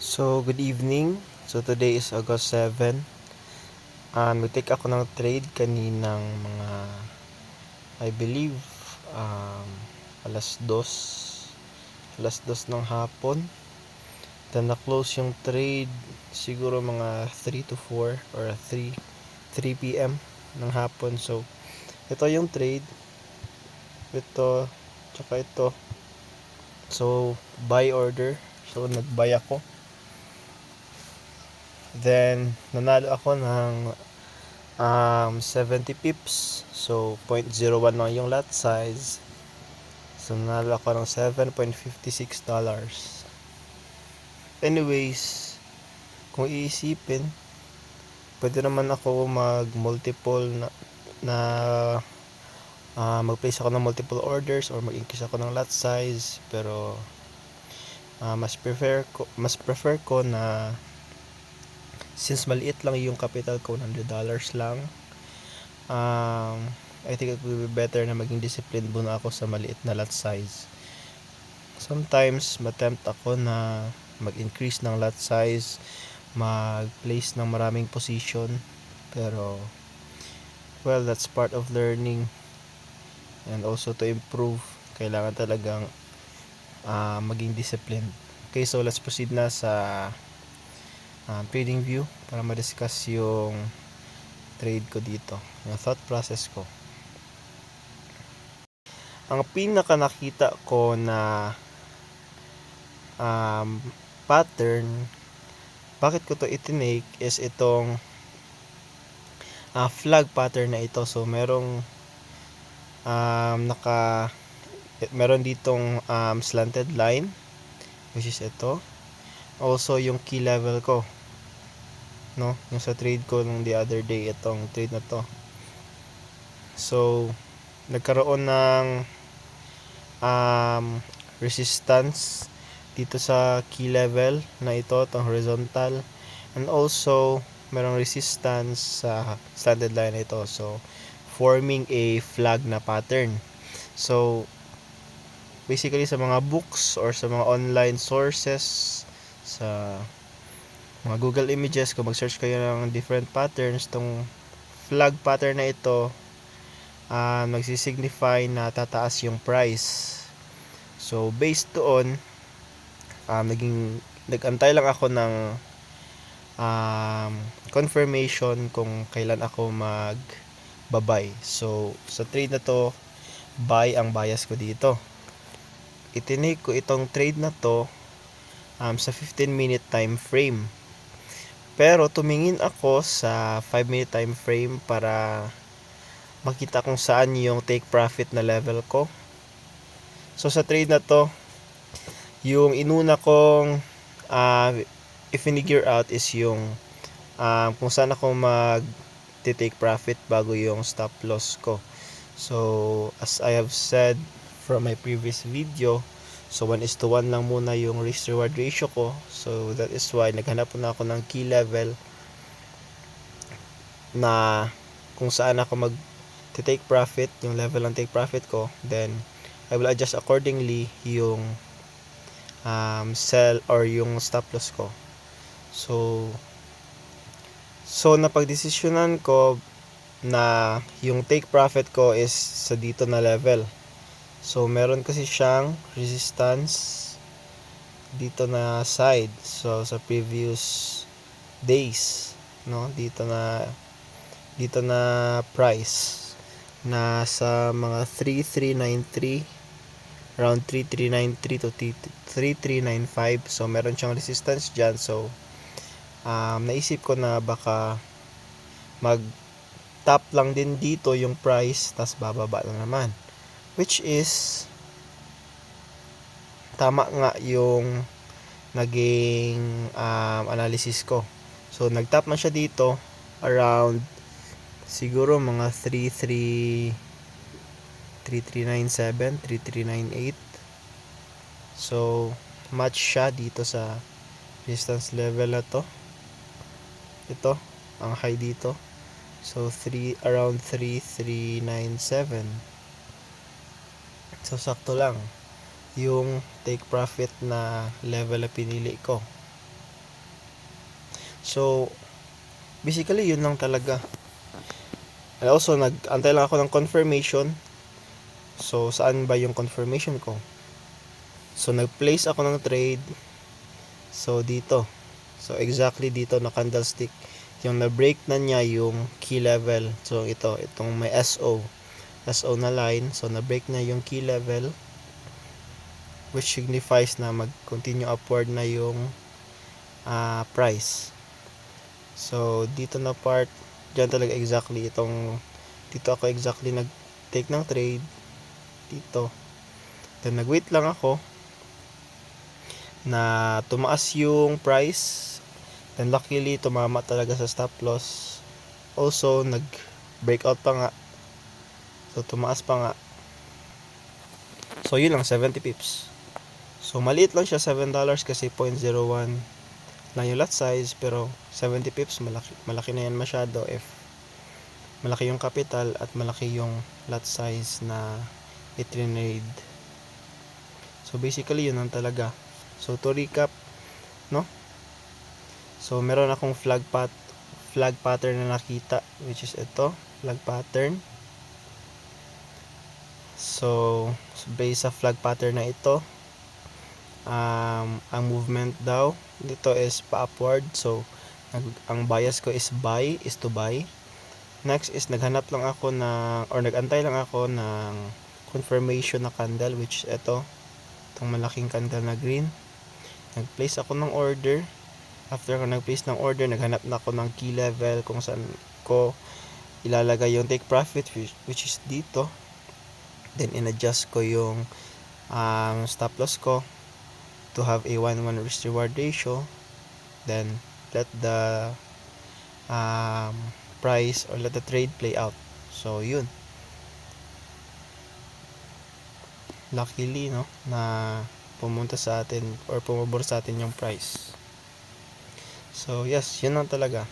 So, good evening. So, today is August 7. Nag-take ako ng trade kaninang mga, I believe, um, alas 2. Alas 2 ng hapon. Then, na-close yung trade siguro mga 3 to 4 or 3 p.m. ng hapon. So, ito yung trade. Ito, tsaka ito. So, buy order. So, nag-buy ako. Then, nanalo ako ng 70 pips. So, 0.01 lang yung lot size. So, nanalo ako ng $7.56. Anyways, kung iisipin, pwede naman ako mag-multiple na mag-place ako ng multiple orders or mag-increase ako ng lot size. Pero, mas prefer ko na since maliit lang yung capital ko, $100 lang, I think it will be better na maging disciplined muna ako sa maliit na lot size. Sometimes, matempt ako na mag-increase ng lot size, mag-place ng maraming position. Pero, well, that's part of learning. And also to improve, kailangan talagang maging disciplined. Okay, so let's proceed na sa trading view para ma-discuss yung trade ko dito, yung thought process ko. Ang pinaka nakita ko na pattern, bakit ko to itinake, is itong flag pattern na ito. So merong meron ditong slanted line, which is ito. Also yung key level ko, no, yung sa trade ko nung the other day, itong trade na to. So nagkaroon ng resistance dito sa key level na ito, itong horizontal, and also merong resistance sa slanted line na ito, so forming a flag na pattern. So basically sa mga books or sa mga online sources, sa mga Google Images, kung mag-search kayo ng different patterns, tong flag pattern na ito nagsisignify na tataas yung price. So based doon, nagantay lang ako ng confirmation kung kailan ako magbabay. So sa trade na to, buy ang bias ko dito. Itinake ko itong trade na to sa 15-minute time frame. Pero tumingin ako sa 5-minute time frame para makita kung saan yung take profit na level ko. So sa trade na to, yung inuna kong i-figure out is yung kung saan ako mag-take profit bago yung stop loss ko. So as I have said from my previous video, so 1:1 lang muna yung risk reward ratio ko. So that is why naghanap na ako ng key level na kung saan ako mag-take profit, yung level ng take profit ko. Then I will adjust accordingly yung sell or yung stop loss ko. So napagdesisyonan ko na yung take profit ko is sa dito na level. So meron kasi siyang resistance dito na side. So sa previous days, no, dito na price na sa mga 3393, around 3393 to 3395. So meron siyang resistance dyan. So naisip ko na baka mag top lang din dito yung price, tas bababa na naman, which is tama nga yung naging analysis ko. So nag-top na siya dito around siguro mga 3397, 3398. So match siya dito sa resistance level na to. Ito ang high dito. So around 3397. So sakto lang yung take profit na level na pinili ko. So basically yun lang talaga. And also nag-antay lang ako ng confirmation. So saan ba yung confirmation ko? So nag-place ako ng trade. So dito. So exactly dito na candlestick. Yung na-break na niya yung key level. So itong may SO na line. So na-break na yung key level, which signifies na mag-continue upward na yung price. So dito na part, dyan talaga exactly dito ako exactly nag-take ng trade dito. Then nag-wait lang ako na tumaas yung price. Then luckily tumama talaga sa stop loss. Also nag-breakout pa nga. So tumaas pa nga. So yun lang, 70 pips. So maliit lang siya, $7 kasi 0.01 lang yung lot size, pero 70 pips malaki na yan masyado if malaki yung capital at malaki yung lot size na itrinade. So basically yun lang talaga. So to recap, no? So meron akong flag pattern na nakita, which is ito, flag pattern. So based sa flag pattern na ito, ang movement daw dito is pa-upward. So ang bias ko is to buy. Next is naghanap lang ako nagantay lang ako ng confirmation na candle, which ito, itong malaking candle na green. Nag-place ako ng order. After ko nag-place ng order, naghanap na ako ng key level kung saan ko ilalagay yung take profit, which is dito. Then in-adjust ko yung stop loss ko to have a 1-1 risk reward ratio. Then let the price or let the trade play out. So yun, luckily no na pumunta sa atin or pumabor sa atin yung price. So yes, yun lang talaga.